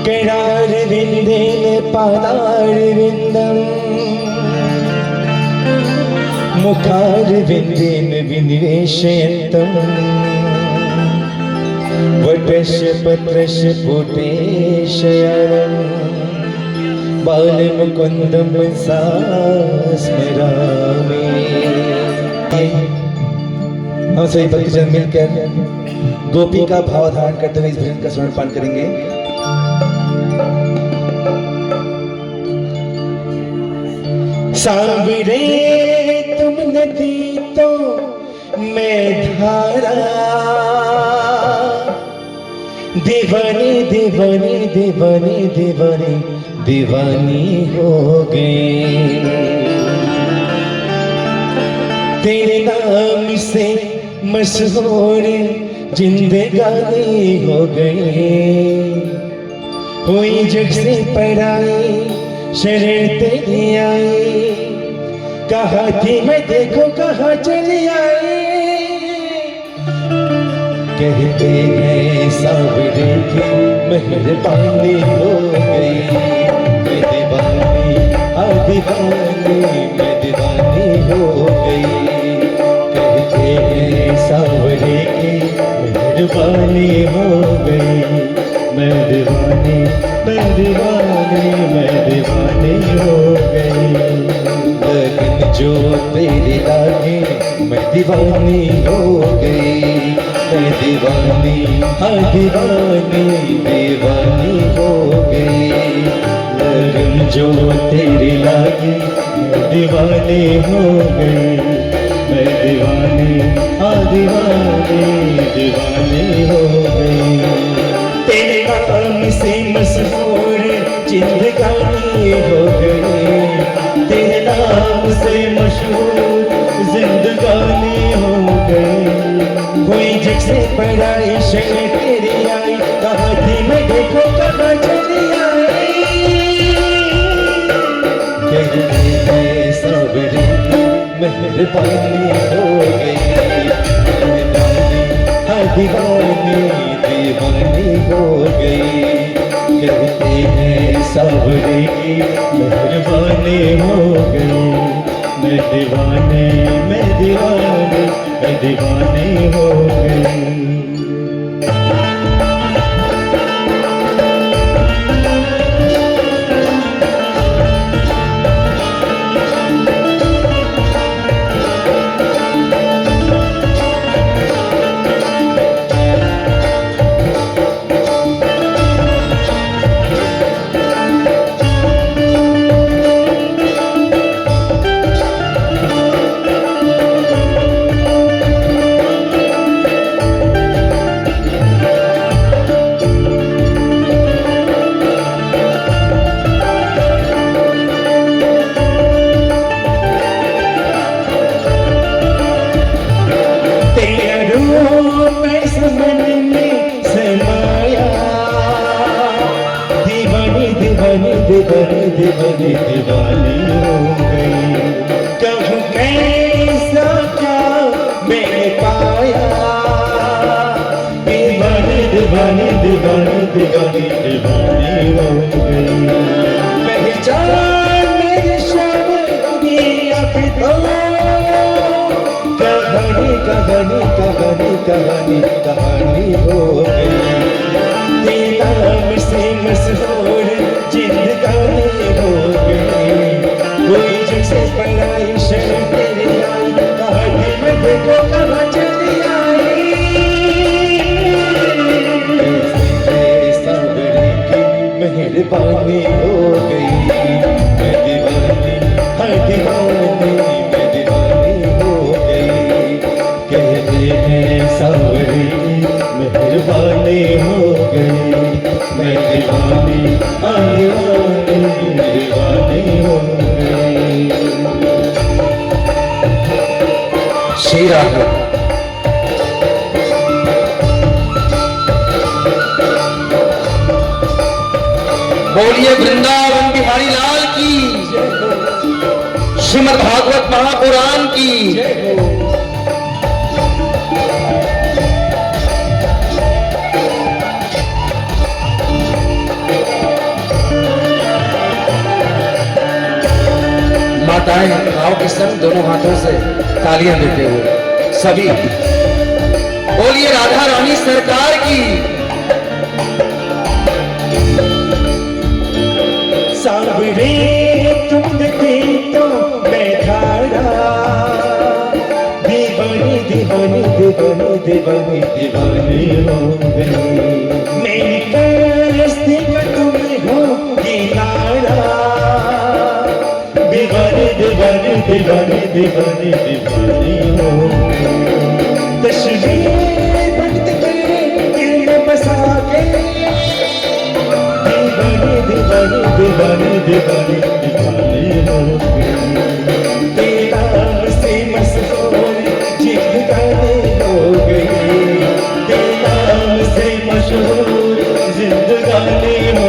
कणारविन्देन पादारविन्दम् मुखारविन्देन विनिवेशयन्तम् वटस्य पत्रस्य पुटेशयनम् बालमुकुन्दं सा स्मरामि। हम सभी भक्तजन मिलकर गोपी का भाव धारण करते हुए इस भजन का स्मरण पान करेंगे। सांवरे तुम नदी तो मैं धारा, दीवानी दीवानी दीवानी दीवानी दीवानी हो गई। तेरे नाम से मशहूर जिंदगानी हो गई। हुई जग से पराई शरण तेरी आई, कहा थी मैं देखो कहाँ चली आई। कहते हैं सावरे की मेहरबानी हो गई। मैं दीवानी दीवानी मैं दीवानी हो गई। कहते हैं सावरे की मेहरबानी हो गई। मैं दीवानी मैं दीवानी मैं दीवानी हो गई। लगन जो तेरी लागे मैं दीवानी हो गई। मैं दीवानी दीवानी दीवानी हो गई। लगन जो तेरी लागे मैं दीवानी हो गई। मैं दीवानी दीवानी दीवानी हो गई। तेरे नाम से मशहूर जिंदगानी हो गई। तेरे नाम से मशहूर जिंदगानी हो गई। कोई जग से पढ़ाई शरण तेरी आई, कहा थी मैं देखो कहाँ चली आई। कहते हैं सावरे मेहरबानी हो गई। दीवानी दीवानी हो गई। कहते हैं सावरे की मेहरबानी हो गई। मैं दीवानी मैं दीवानी मैं दीवानी हो गई। दीवानी दीवानी दीवानी हो गई। कहूँ कैसा क्या मैंने पाया। दीवानी दीवानी दीवानी दीवानी दीवानी हो गई। पहचान मेरी शब्द अब तो कहानी कहानी कहानी कहानी कहानी हो गई। तेरा नाम से मशहूर जिंदगानी हो गई। कोई जग से पढ़ाई शरण तेरी आई, कहा थी मैं देखो कहाँ चली आई। सावरे की मेहरबानी हो गई। मैं दीवानी दीवानी मैं दीवानी हो गई। कहते हैं सावरे की मेहरबानी हो गई। मैं दीवानी दीवानी दीवानी हो गई। श्री राधे। बोलिए वृंदावन बिहारी लाल की, श्रीमद् भागवत महापुराण की। माताएं भाव के संग दोनों हाथों से तालियां देते हुए सभी बोलिए राधा रानी सरकार की। सांवरे तुम दिखे तो मैं धारा, दीवानी दीवानी दीवानी दीवानी दीवानी हो गई। मेरी कस्ती का तुम हो किनारा, दीवानी दीवानी दीवानी दीवानी दीवानी हो गई। तस्वीर भक्त के दिल में बसा के, दीवानी दीवानी दीवानी दीवानी दीवानी हो गई। तेरा से मशहूर जिंदगानी हो गई, तेरा से मशहूर जिंदगानी हो